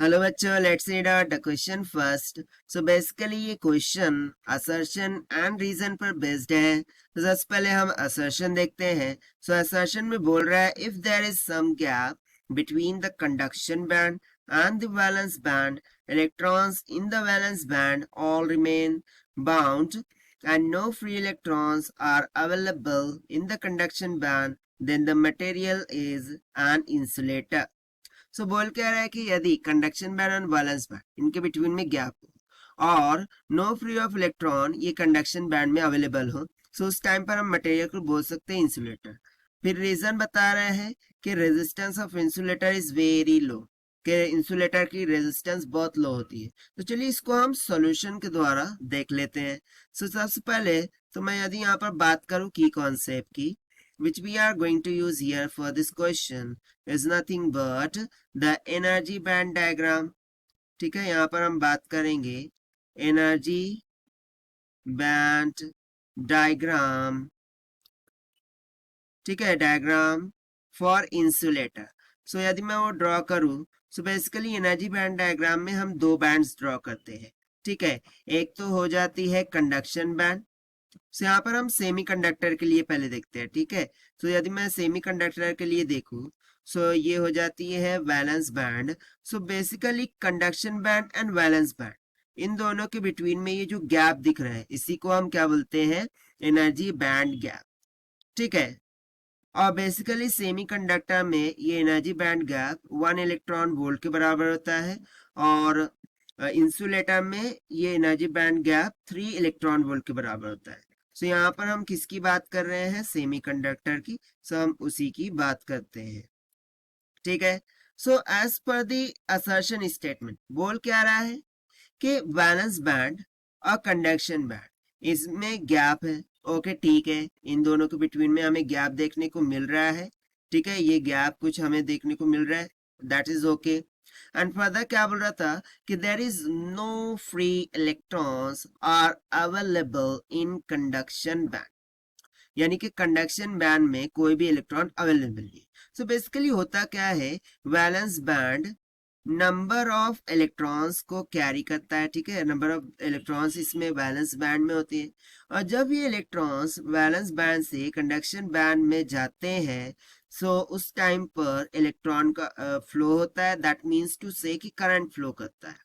Hello बच्चों, let's read out the question first. So basically ये question assertion and reason पर based है। तो सबसे पहले हम असर्शन देखते हैं। सो असर्शन में बोल रहा है if there is some gap between the conduction band and the valence band, electrons in the valence band all remain bound and no free electrons are available in the conduction band, then the material is an insulator. सो बोल कह रहा है कि यदि conduction band और valence band इनके between में gap हो और नो फ्री ऑफ इलेक्ट्रॉन ये कंडक्शन बैंड में अवेलेबल हो, सो उस टाइम पर हम मटेरियल को बोल सकते हैं इंसुलेटर। फिर रीजन बता रहे हैं कि resistance of insulator is very low, कि इंसुलेटर की रेजिस्टेंस बहुत लो होती है। तो चलिए इसको हम सॉल्यूशन के द्वारा देख लेते हैं। सो सबसे पहले तो मैं यदि यहाँ पर बात करूँ की कॉन्सेप्ट की, which we are going to use here for this question is nothing but the energy band diagram। ठीक है, यहाँ पर हम बात करेंगे एनर्जी बैंड डायग्राम। ठीक है, डायग्राम फॉर इंसुलेटर। सो यदि मैं वो ड्रॉ करूं, so basically energy band diagram में हम दो बैंड्स ड्रॉ करते हैं। ठीक है, एक तो हो जाती है कंडक्शन बैंड। सो यहाँ पर हम सेमी कंडक्टर के लिए पहले देखते हैं। ठीक है, सो यदि मैं सेमी कंडक्टर के लिए देखूं, सो ये हो जाती है valence band. So basically conduction band and valence band, इन दोनों के बिटवीन में ये जो गैप दिख रहा है इसी को हम क्या बोलते हैं, एनर्जी बैंड गैप। ठीक है, और बेसिकली सेमी कंडक्टर में ये energy band gap 1 electron volt के बराबर होता है और इंसुलेटर में ये energy band gap 3 electron volt के बराबर होता है। सो यहाँ पर हम किसकी बात कर रहे हैं, सेमी कंडक्टर की। सो हम उसी की बात करते हैं। ठीक है, सो एज पर दी असर्शन स्टेटमेंट बोल क्या रहा है कि वैलेंस बैंड और कंडक्शन बैंड इसमें गैप है। ओके ठीक है, इन दोनों के बिटवीन में हमें गैप देखने को मिल रहा है। ठीक है, ये गैप कुछ हमें देखने को मिल रहा है, that is okay. And further क्या बोल रहा था कि there is no free electrons are available in conduction band, यानी कि कंडक्शन बैंड में कोई भी इलेक्ट्रॉन अवेलेबल नहीं। सो बेसिकली होता क्या है, valence band number of electrons को कैरी करता है। ठीक है, नंबर ऑफ इलेक्ट्रॉन्स इसमें वैलेंस बैंड में होते हैं और जब ये इलेक्ट्रॉन्स वैलेंस बैंड से कंडक्शन बैंड में जाते हैं, सो उस टाइम पर इलेक्ट्रॉन का फ्लो होता है, दैट मीन्स टू से कि करंट फ्लो करता है।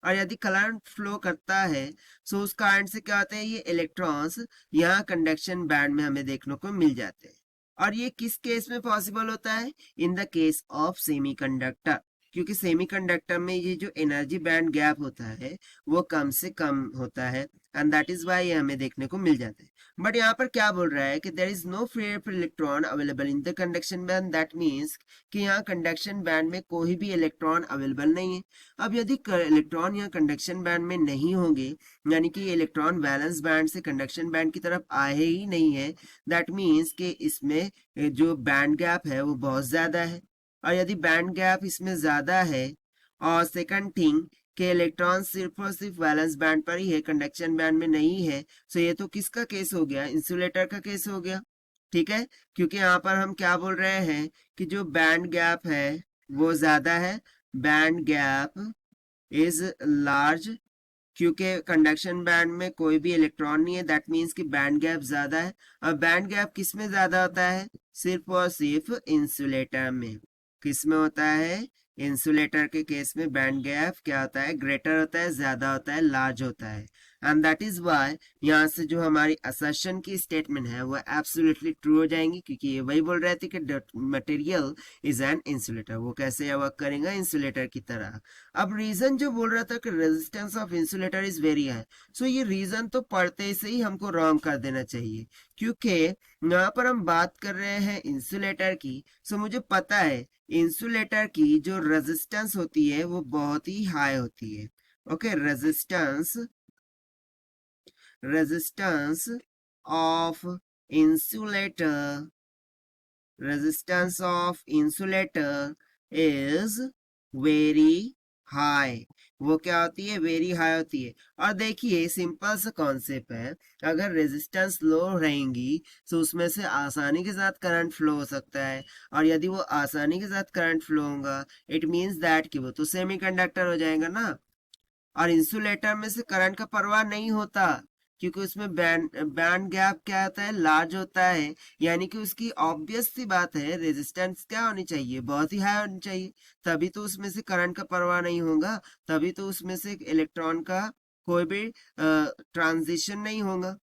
और यदि करंट फ्लो करता है, सो उस करंट से क्या होता है, ये इलेक्ट्रॉन्स यहाँ कंडक्शन बैंड में हमें देखने को मिल जाते हैं। और ये किस केस में पॉसिबल होता है, in the case of semiconductor, क्योंकि सेमीकंडक्टर में ये जो एनर्जी बैंड गैप होता है वो कम से कम होता है एंड दैट इज वाई ये हमें देखने को मिल जाता है। बट यहाँ पर क्या बोल रहा है कि there is no free electron available in the conduction band, that means कि यहाँ कंडक्शन बैंड में कोई भी इलेक्ट्रॉन अवेलेबल नहीं है। अब यदि इलेक्ट्रॉन यहाँ कंडक्शन बैंड में नहीं होंगे, यानी कि इलेक्ट्रॉन वैलेंस बैंड से कंडक्शन बैंड की तरफ आए ही नहीं है, दैट मीन्स कि इसमें जो बैंड गैप है वो बहुत ज्यादा है। और यदि बैंड गैप इसमें ज्यादा है और सेकंड थिंग के इलेक्ट्रॉन सिर्फ और सिर्फ वैलेंस बैंड पर ही है, कंडक्शन बैंड में नहीं है, सो ये तो किसका केस हो गया, इंसुलेटर का केस हो गया। ठीक है, क्योंकि यहाँ पर हम क्या बोल रहे हैं कि जो बैंड गैप है वो ज्यादा है, बैंड गैप इज लार्ज, क्योंकि कंडक्शन बैंड में कोई भी इलेक्ट्रॉन नहीं है, दैट मीन्स कि बैंड गैप ज्यादा है। और बैंड गैप किस में ज्यादा होता है, सिर्फ और सिर्फ इंसुलेटर में। किस में होता है, इंसुलेटर के केस में बैंड गैप क्या होता है, ग्रेटर होता है, ज्यादा होता है, लार्ज होता है। एंड दैट इज वाई यहाँ से जो हमारी असर्शन की स्टेटमेंट है वो एब्सोल्युटली ट्रू हो जाएंगी, क्योंकि ये वही बोल रहे थे कि मटेरियल इज एन इंसुलेटर। वो कैसे वर्क करेगा, इंसुलेटर की तरह। अब रीजन जो बोल रहा था कि resistance of insulator is very high, so ये रीजन तो पढ़ते से ही हमको रॉन्ग कर देना चाहिए, क्योंकि यहाँ पर हम बात कर रहे हैं इंसुलेटर की। सो मुझे पता है इंसुलेटर की जो रेजिस्टेंस होती है वो बहुत ही हाई होती है। Okay, resistance resistance of insulator, resistance of insulator is very high, वो क्या होती है, वेरी हाई होती है। और देखिए सिंपल सा कॉन्सेप्ट है, अगर रेजिस्टेंस लो रहेंगी तो उसमें से आसानी के साथ करंट फ्लो हो सकता है, और यदि वो आसानी के साथ करंट फ्लो होगा इट मीन्स दैट कि वो तो सेमीकंडक्टर हो जाएगा ना। और इंसुलेटर में से करंट का प्रवाह नहीं होता, क्योंकि उसमें बैंड गैप क्या होता है, लार्ज होता है। यानी कि उसकी ऑब्वियस सी बात है रेजिस्टेंस क्या होनी चाहिए, बहुत ही हाई होनी चाहिए, तभी तो उसमें से करंट का प्रवाह नहीं होगा, तभी तो उसमें से इलेक्ट्रॉन का कोई भी ट्रांजिशन नहीं होगा।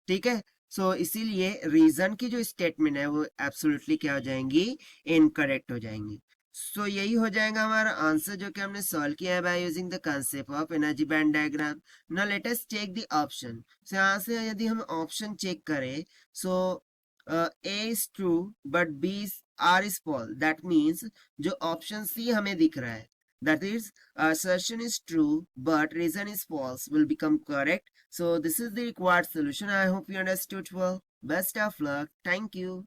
ठीक है। सो इसीलिए रीजन की जो स्टेटमेंट है वो एब्सोल्युटली क्या हो जाएंगी, इनकरेक्ट हो जाएंगी। सो यही हो जाएगा हमारा आंसर जो कि हमने सॉल्व किया है by using the concept of energy band diagram. Now let us check the option. So यहाँ से यदि हम ऑप्शन चेक करें, so A is true but B R is false, that means जो ऑप्शन सी हमें दिख रहा है, that is assertion is true but reason is false, will become correct. So this is the required solution. I hope you understood well. Best of luck. Thank you.